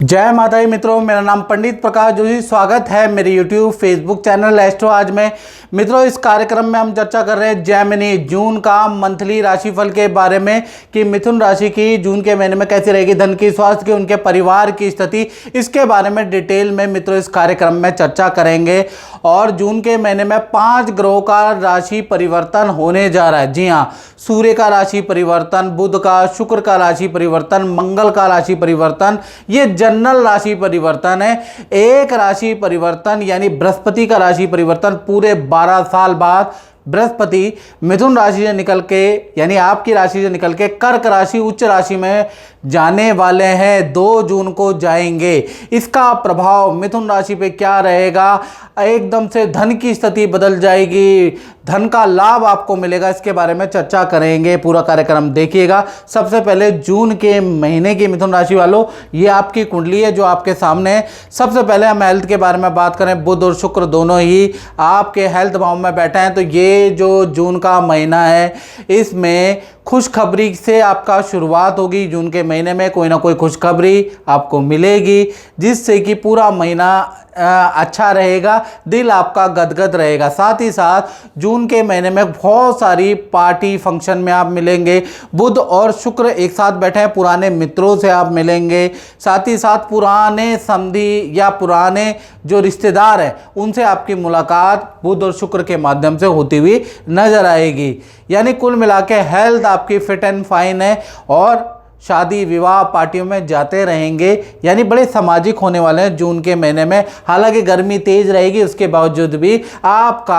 जय माता दी मित्रों, मेरा नाम पंडित प्रकाश जोशी। स्वागत है मेरे YouTube फेसबुक चैनल एस्ट्रो आज में। मित्रों, इस कार्यक्रम में हम चर्चा कर रहे हैं जेमिनी जून का मंथली राशिफल के बारे में कि मिथुन राशि की जून के महीने में कैसी रहेगी, धन की, स्वास्थ्य की, उनके परिवार की स्थिति, इसके बारे में डिटेल में मित्रों इस कार्यक्रम में चर्चा करेंगे। और जून के महीने में 5 ग्रहों का राशि परिवर्तन होने जा रहा है। जी हाँ, सूर्य का राशि परिवर्तन, बुध का, शुक्र का राशि परिवर्तन, मंगल का राशि परिवर्तन, ये जनरल राशि परिवर्तन है। एक राशि परिवर्तन यानी बृहस्पति का राशि परिवर्तन पूरे 12 साल बाद बृहस्पति मिथुन राशि से निकल के यानी आपकी राशि से निकल के कर्क राशि उच्च राशि में जाने वाले हैं। 2 जून को जाएंगे। इसका प्रभाव मिथुन राशि पे क्या रहेगा? एकदम से धन की स्थिति बदल जाएगी, धन का लाभ आपको मिलेगा, इसके बारे में चर्चा करेंगे। पूरा कार्यक्रम देखिएगा। सबसे पहले जून के महीने की मिथुन राशि वालों, ये आपकी कुंडली है जो आपके सामने है। सबसे पहले हम हेल्थ के बारे में बात करें। बुध और शुक्र दोनों ही आपके हेल्थ भाव में बैठे हैं, तो ये जो जून का महीना है इसमें खुशखबरी से आपका शुरुआत होगी। जून के महीने में कोई ना कोई खुशखबरी आपको मिलेगी जिससे कि पूरा महीना अच्छा रहेगा, दिल आपका गदगद रहेगा। साथ ही साथ जून के महीने में बहुत सारी पार्टी फंक्शन में आप मिलेंगे। बुध और शुक्र एक साथ बैठे हैं, पुराने मित्रों से आप मिलेंगे। साथ ही साथ पुराने समधी या पुराने जो रिश्तेदार हैं उनसे आपकी मुलाकात बुध और शुक्र के माध्यम से होती हुई नजर आएगी। यानी कुल मिला के हेल्थ आपकी फिट एंड फाइन है और शादी विवाह पार्टियों में जाते रहेंगे। यानी बड़े सामाजिक होने वाले हैं जून के महीने में। हालांकि गर्मी तेज रहेगी, उसके बावजूद भी आपका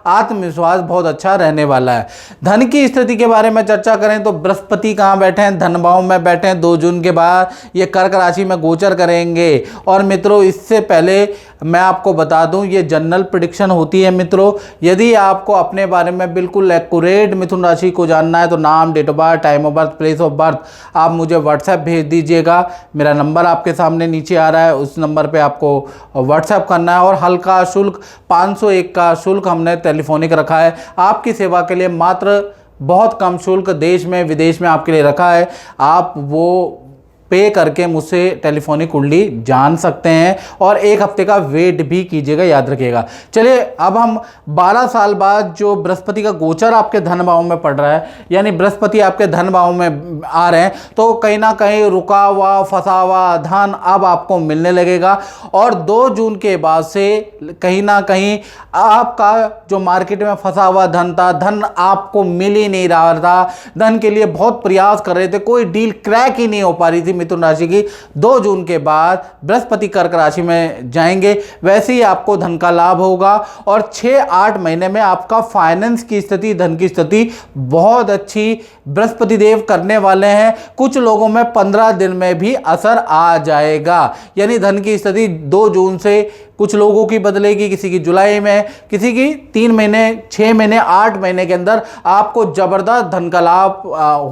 आत्मविश्वास बहुत अच्छा रहने वाला है। धन की स्थिति के बारे में चर्चा करें तो बृहस्पति कहाँ बैठे हैं? धन भाव में बैठे हैं। 2 जून के बाद ये कर्क राशि में गोचर करेंगे। और मित्रों, इससे पहले मैं आपको बता दूं, ये जनरल प्रेडिक्शन होती है। मित्रों, यदि आपको अपने बारे में बिल्कुल एक्यूरेट मिथुन राशि को जानना है तो नाम, date of birth, time of birth, place of birth आप मुझे व्हाट्सएप भेज दीजिएगा। मेरा नंबर आपके सामने नीचे आ रहा है, उस नंबर पे आपको व्हाट्सएप करना है। और हल्का शुल्क 501 का शुल्क हमने टेलीफोनिक रखा है आपकी सेवा के लिए। मात्र बहुत कम शुल्क देश में विदेश में आपके लिए रखा है। आप वो पे करके मुझसे टेलीफोनिक कुंडली जान सकते हैं और 1 हफ्ते का वेट भी कीजिएगा, याद रखिएगा। चलिए, अब हम 12 साल बाद जो बृहस्पति का गोचर आपके धन भाव में पड़ रहा है, यानी बृहस्पति आपके धन भाव में आ रहे हैं, तो कहीं ना कहीं रुका हुआ फंसा हुआ धन अब आपको मिलने लगेगा। और 2 जून के बाद से कहीं ना कहीं आपका जो मार्केट में फंसा हुआ धन था, धन आपको मिल ही नहीं रहा था, धन के लिए बहुत प्रयास कर रहे थे, कोई डील क्रैक ही नहीं हो पा रही थी मिथुन राशि की, 2 जून के बाद बृहस्पति कर्क राशि में जाएंगे, वैसे ही आपको धन का लाभ होगा। और 6-8 महीने में आपका फाइनेंस की स्थिति, धन की स्थिति बहुत अच्छी बृहस्पति देव करने वाले हैं। कुछ लोगों में 15 दिन में भी असर आ जाएगा। यानी धन की स्थिति 2 जून से कुछ लोगों की बदलेगी, किसी की जुलाई में, किसी की 3 महीने, 6 महीने, 8 महीने के अंदर आपको जबरदस्त धन का लाभ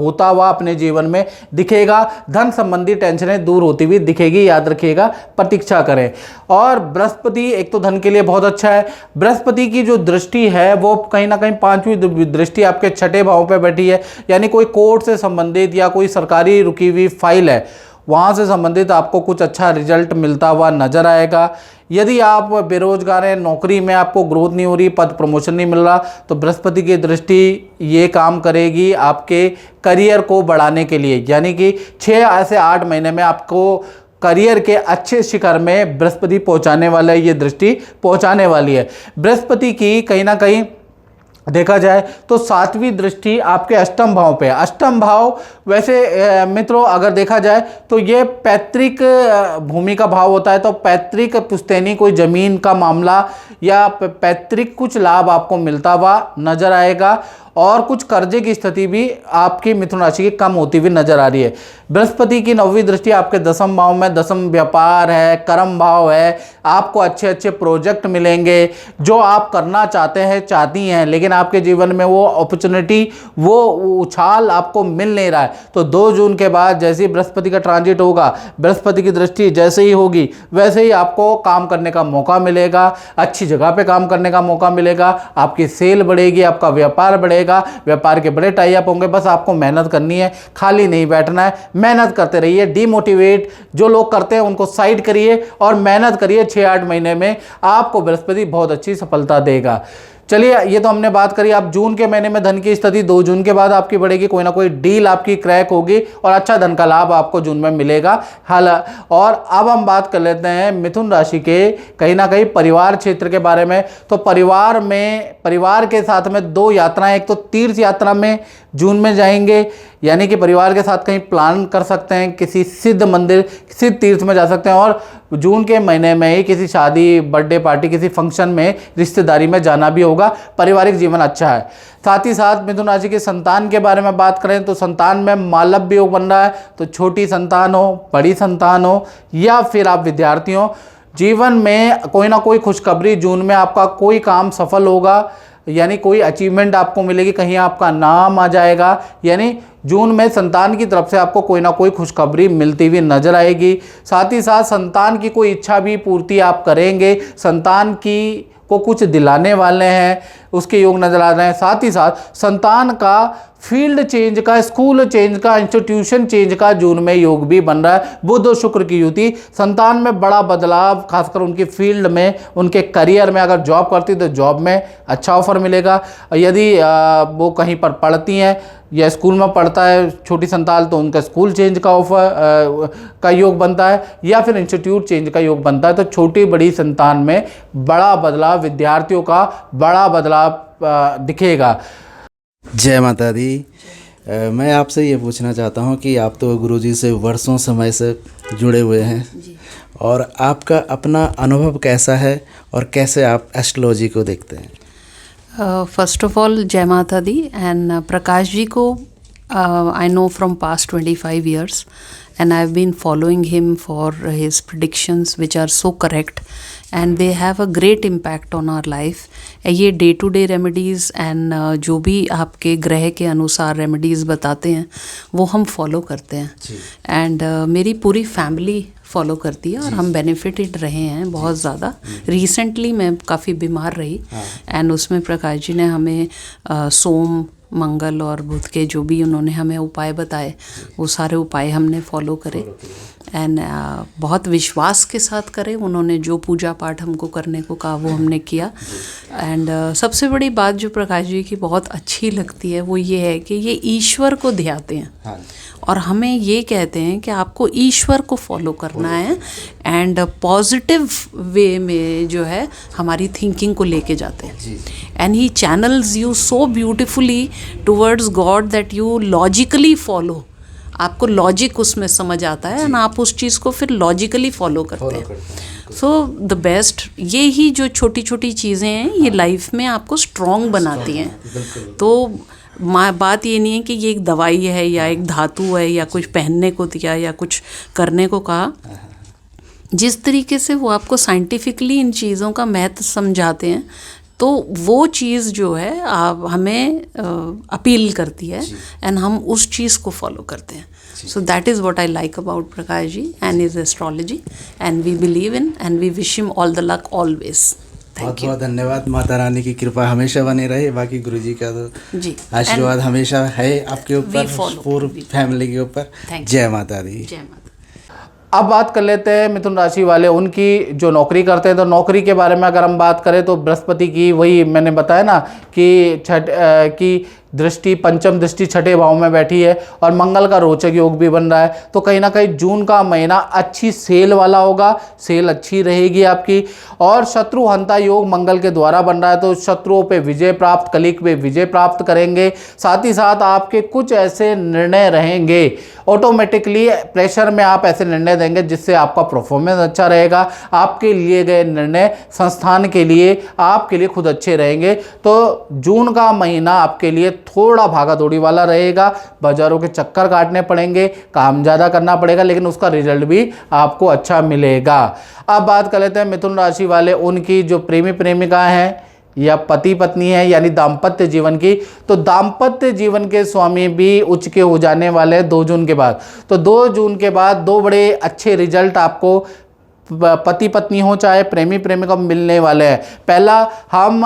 होता हुआ अपने जीवन में दिखेगा। धन संबंधी टेंशनें दूर होती हुई दिखेगी, याद रखिएगा, प्रतीक्षा करें। और बृहस्पति एक तो धन के लिए बहुत अच्छा है। बृहस्पति की जो दृष्टि है वो कहीं ना कहीं 5वीं दृष्टि आपके 6ठे भाव पे बैठी है। यानी कोई कोर्ट से संबंधित या कोई सरकारी रुकी हुई फाइल है, वहाँ से संबंधित आपको कुछ अच्छा रिजल्ट मिलता हुआ नजर आएगा। यदि आप बेरोजगार हैं, नौकरी में आपको ग्रोथ नहीं हो रही, पद प्रमोशन नहीं मिल रहा, तो बृहस्पति की दृष्टि ये काम करेगी आपके करियर को बढ़ाने के लिए। यानी कि 6 से 8 महीने में आपको करियर के अच्छे शिखर में बृहस्पति पहुंचाने वाला है, ये दृष्टि पहुंचाने वाली है। बृहस्पति की कहीं ना कहीं देखा जाए तो 7वीं दृष्टि आपके अष्टम भाव पे है। अष्टम भाव वैसे मित्रों अगर देखा जाए तो ये पैतृक भूमि का भाव होता है। तो पैतृक पुश्तैनी कोई जमीन का मामला या पैतृक कुछ लाभ आपको मिलता हुआ नजर आएगा। और कुछ कर्जे की स्थिति भी आपकी मिथुन राशि की कम होती हुई नजर आ रही है। बृहस्पति की 9वीं दृष्टि आपके 10th भाव में, 10th व्यापार है, कर्म भाव है। आपको अच्छे अच्छे प्रोजेक्ट मिलेंगे जो आप करना चाहते हैं, चाहती हैं, लेकिन आपके जीवन में वो अपॉर्चुनिटी, वो उछाल आपको मिल नहीं रहा है। तो 2 जून के बाद जैसे ही बृहस्पति का ट्रांजिट होगा, बृहस्पति की दृष्टि जैसे ही होगी, वैसे ही आपको काम करने का मौका मिलेगा, अच्छी जगह पे काम करने का मौका मिलेगा, आपकी सेल बढ़ेगी, आपका व्यापार बढ़ेगा, मिलेगा, व्यापार के बड़े टाई अप होंगे। बस आपको मेहनत करनी है, खाली नहीं बैठना है, मेहनत करते रहिए। डीमोटिवेट जो लोग करते हैं उनको साइड करिए और मेहनत करिए। 6-8 महीने में आपको बृहस्पति बहुत अच्छी सफलता देगा। चलिए, ये तो हमने बात करी। आप जून के महीने में धन की स्थिति 2 जून के बाद आपकी बढ़ेगी, कोई ना कोई डील आपकी क्रैक होगी और अच्छा धन का लाभ आपको जून में मिलेगा। हाल और अब हम बात कर लेते हैं मिथुन राशि के कहीं ना कहीं परिवार क्षेत्र के बारे में। तो परिवार के साथ में 2 यात्राएं, एक तो तीर्थ यात्रा में जून में जाएंगे, यानी कि परिवार के साथ कहीं प्लान कर सकते हैं, किसी सिद्ध मंदिर, सिद्ध तीर्थ में जा सकते हैं। और जून के महीने में ही किसी शादी, बर्थडे पार्टी, किसी फंक्शन में, रिश्तेदारी में जाना भी होगा। पारिवारिक जीवन अच्छा है। साथ ही साथ मिथुन राशि के संतान के बारे में बात करें तो संतान में मालव्य योग बन रहा है। तो छोटी संतान हो, बड़ी संतान हो या फिर आप विद्यार्थी हो, जीवन में कोई ना कोई खुशखबरी जून में आपका कोई काम सफल होगा, यानी कोई अचीवमेंट आपको मिलेगी, कहीं आपका नाम आ जाएगा। यानी जून में संतान की तरफ से आपको कोई ना कोई खुशखबरी मिलती हुई नजर आएगी। साथ ही साथ संतान की कोई इच्छा भी पूर्ति आप करेंगे, संतान की को कुछ दिलाने वाले हैं, उसके योग नजर आ रहे हैं। साथ ही साथ संतान का फील्ड चेंज का, स्कूल चेंज का, इंस्टीट्यूशन चेंज का जून में योग भी बन रहा है। बुध और शुक्र की युति, संतान में बड़ा बदलाव, खासकर उनकी फील्ड में, उनके करियर में। अगर जॉब करती तो जॉब में अच्छा ऑफर मिलेगा। यदि वो कहीं पर पढ़ती हैं या स्कूल में पढ़ता है छोटी संतान, तो उनका स्कूल चेंज का ऑफर का योग बनता है या फिर इंस्टीट्यूट चेंज का योग बनता है। तो छोटी बड़ी संतान में बड़ा बदलाव, विद्यार्थियों का बड़ा बदलाव दिखेगा। जय माता दी। मैं आपसे ये पूछना चाहता हूँ कि आप तो गुरुजी से वर्षों समय से जुड़े हुए हैं और आपका अपना अनुभव कैसा है और कैसे आप एस्ट्रोलॉजी को देखते हैं? फर्स्ट ऑफ ऑल जय माता दी। एंड प्रकाश जी को I know from past 25 years and I've been following him for his predictions which are so correct and they have a great impact on our life. ये day to day remedies and जो भी आपके ग्रह के अनुसार remedies बताते हैं वो हम फॉलो करते हैं एंड मेरी पूरी फैमिली फॉलो करती है और हम बेनिफिटेड रहे हैं बहुत ज़्यादा। रिसेंटली मैं काफ़ी बीमार रही एंड उसमें प्रकाश जी ने हमें सोम, मंगल और बुध के जो भी उन्होंने हमें उपाय बताए वो सारे उपाय हमने फॉलो करे एंड बहुत विश्वास के साथ करे। उन्होंने जो पूजा पाठ हमको करने को कहा वो हमने किया एंड सबसे बड़ी बात जो प्रकाश जी की बहुत अच्छी लगती है वो ये है कि ये ईश्वर को ध्याते हैं और हमें ये कहते हैं कि आपको ईश्वर को फॉलो करना है एंड पॉजिटिव वे में जो है हमारी थिंकिंग को लेके जाते हैं and he channels you so beautifully towards God that you logically follow. आपको लॉजिक उसमें समझ आता है एंड आप उस चीज़ को फिर लॉजिकली फॉलो करते हैं। सो द बेस्ट ये ही जो छोटी छोटी चीज़ें हैं ये लाइफ में आपको स्ट्रॉन्ग बनाती हैं। तो बात ये नहीं है कि ये एक दवाई है या एक धातु है या कुछ पहनने को दिया या कुछ करने को कहा। जिस तरीके से वो आपको साइंटिफिकली इन चीज़ों का महत्व समझाते हैं तो वो चीज़ जो है आप हमें अपील करती है एंड हम उस चीज़ को फॉलो करते हैं। So that is what I like about Prakash ji and his astrology and we believe in and we wish him all the luck always. बहुत बहुत धन्यवाद। माता रानी की कृपा हमेशा बनी रहे। बाकी गुरुजी का तो जी आशीर्वाद हमेशा है आपके ऊपर, पूरी फैमिली के ऊपर। जय माता दी। जय माता। अब बात कर लेते हैं मिथुन राशि वाले उनकी जो नौकरी करते हैं। तो नौकरी के बारे में अगर हम बात करें तो बृहस्पति की वही मैंने बताया ना कि दृष्टि, पंचम दृष्टि छठे भाव में बैठी है और मंगल का रोचक योग भी बन रहा है। तो कहीं ना कहीं जून का महीना अच्छी सेल वाला होगा, सेल अच्छी रहेगी आपकी। और शत्रु हंता योग मंगल के द्वारा बन रहा है तो शत्रुओं पे विजय प्राप्त, कलिक पे विजय प्राप्त करेंगे। साथ ही साथ आपके कुछ ऐसे निर्णय रहेंगे, ऑटोमेटिकली प्रेशर में आप ऐसे निर्णय देंगे जिससे आपका परफॉर्मेंस अच्छा रहेगा। आपके लिए गए निर्णय संस्थान के लिए, आपके लिए खुद अच्छे रहेंगे। तो जून का महीना आपके लिए थोड़ा भागा दौड़ी वाला रहेगा, बाजारों के चक्कर काटने पड़ेंगे, काम ज़्यादा करना पड़ेगा, लेकिन उसका रिजल्ट भी आपको अच्छा मिलेगा। अब बात कर लेते हैं मिथुन राशि वाले उनकी जो प्रेमी प्रेमिका हैं या पति पत्नी है यानी दाम्पत्य जीवन की। तो दाम्पत्य जीवन के स्वामी भी उच्च के हो जाने वाले हैं 2 जून के बाद। तो 2 जून के बाद 2 बड़े अच्छे रिजल्ट आपको पति पत्नी हो चाहे प्रेमी प्रेमिका मिलने वाले हैं। पहला हम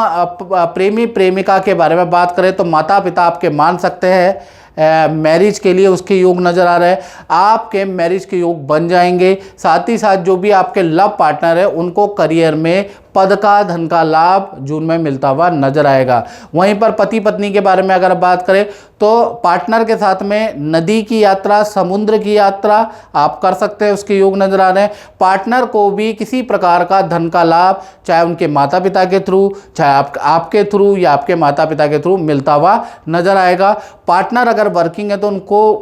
प्रेमी प्रेमिका के बारे में बात करें तो माता पिता आपके मान सकते हैं, मैरिज के लिए उसके योग नज़र आ रहे हैं, आपके मैरिज के योग बन जाएंगे। साथ ही साथ जो भी आपके लव पार्टनर है उनको करियर में पद का धन का लाभ जून में मिलता हुआ नजर आएगा। वहीं पर पति पत्नी के बारे में अगर बात करें तो पार्टनर के साथ में नदी की यात्रा, समुद्र की यात्रा आप कर सकते हैं, उसके योग नजर आ रहे हैं। पार्टनर को भी किसी प्रकार का धन का लाभ चाहे उनके माता पिता के थ्रू, चाहे आपके थ्रू या आपके माता पिता के थ्रू मिलता हुआ नजर आएगा। पार्टनर अगर वर्किंग है तो उनको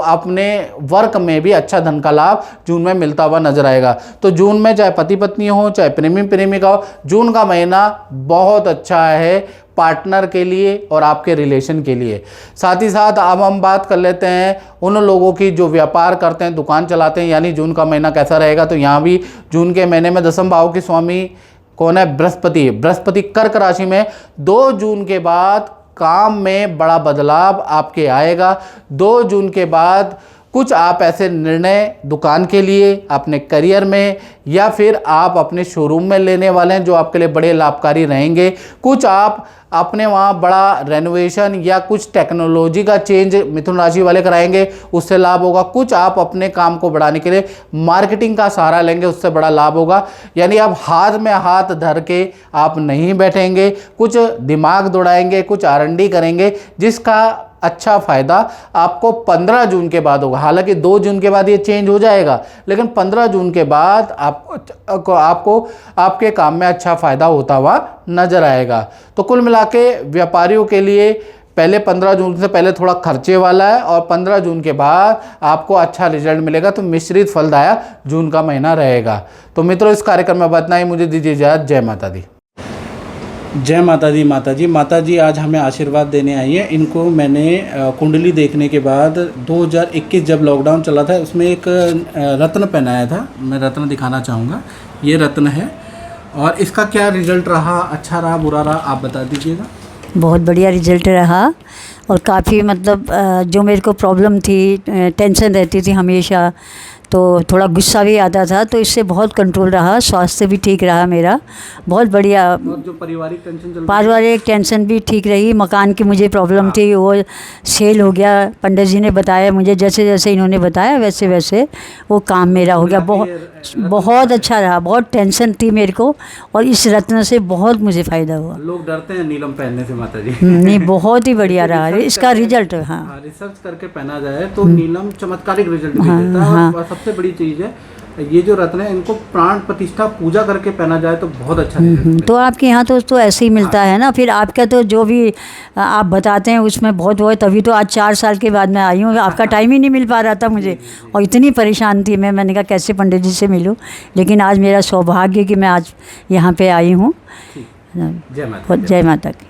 अपने वर्क में भी अच्छा धन का लाभ जून में मिलता हुआ नजर आएगा। तो जून में चाहे पति पत्नी हो चाहे प्रेमी प्रेमिका हो, जून का महीना बहुत अच्छा है पार्टनर के लिए और आपके रिलेशन के लिए। साथ ही साथ अब हम बात कर लेते हैं उन लोगों की जो व्यापार करते हैं, दुकान चलाते हैं, यानी जून का महीना कैसा रहेगा। तो यहाँ भी जून के महीने में दशम भाव के स्वामी कौन है? बृहस्पति। बृहस्पति कर्क राशि में 2 जून के बाद काम में बड़ा बदलाव आपके आएगा। 2 जून के बाद कुछ आप ऐसे निर्णय दुकान के लिए, अपने करियर में या फिर आप अपने शोरूम में लेने वाले हैं जो आपके लिए बड़े लाभकारी रहेंगे। कुछ आप अपने वहाँ बड़ा रेनोवेशन या कुछ टेक्नोलॉजी का चेंज मिथुन राशि वाले कराएंगे, उससे लाभ होगा। कुछ आप अपने काम को बढ़ाने के लिए मार्केटिंग का सहारा लेंगे, उससे बड़ा लाभ होगा। यानी आप हाथ में हाथ धर के आप नहीं बैठेंगे, कुछ दिमाग दौड़ाएंगे, कुछ R&D करेंगे, जिसका अच्छा फ़ायदा आपको 15 जून के बाद होगा। हालांकि 2 जून के बाद ये चेंज हो जाएगा, लेकिन 15 जून के बाद आपको आपके काम में अच्छा फ़ायदा होता हुआ नज़र आएगा। तो कुल मिला के व्यापारियों के लिए पहले 15 जून से पहले थोड़ा खर्चे वाला है और 15 जून के बाद आपको अच्छा रिजल्ट मिलेगा। तो मिश्रित फलदायक जून का महीना रहेगा। तो मित्रों, इस कार्यक्रम में इतना ही। मुझे दीजिए इजाज़त। जय माता दी। जय माता दी। माता जी आज हमें आशीर्वाद देने आई है। इनको मैंने कुंडली देखने के बाद 2021 जब लॉकडाउन चला था उसमें एक रत्न पहनाया था। मैं रत्न दिखाना चाहूँगा। ये रत्न है और इसका क्या रिजल्ट रहा, अच्छा रहा बुरा रहा, आप बता दीजिएगा। बहुत बढ़िया रिजल्ट रहा और काफ़ी मतलब जो मेरे को प्रॉब्लम थी, टेंशन रहती थी हमेशा, तो थोड़ा गुस्सा भी आता था, तो इससे बहुत कंट्रोल रहा। स्वास्थ्य भी ठीक रहा मेरा, बहुत बढ़िया। और जो पारिवारिक टेंशन भी ठीक रही। मकान की मुझे प्रॉब्लम थी, वो सेल हो गया। पंडित जी ने बताया मुझे, जैसे जैसे इन्होंने बताया वैसे वैसे वो काम मेरा हो गया। बहुत अच्छा रहा। बहुत टेंशन थी मेरे को और इस रत्न से बहुत मुझे फ़ायदा हुआ। लोग डरते हैं नीलम पहनने से माता जी। नहीं, बहुत ही बढ़िया रहा इसका रिजल्ट। हाँ, रिसर्च करके पहना जाए तो नीलम चमत्कारिक रिजल्ट भी देता है। और सबसे बड़ी चीज़ है ये जो रत्न है, इनको प्राण प्रतिष्ठा पूजा करके पहना जाए तो बहुत अच्छा रिजल्ट। तो आपके यहाँ तो ऐसे ही मिलता है ना। फिर आपका तो जो भी आप बताते हैं उसमें बहुत वो है। तभी तो आज 4 साल के बाद मैं आई हूँ। आपका टाइम ही नहीं मिल पा रहा था मुझे और इतनी परेशान थी मैंने कहा कैसे पंडित जी से मिलूँ। लेकिन आज मेरा सौभाग्य कि मैं आज यहाँ पे आई हूँ। जय माता। जय माता की।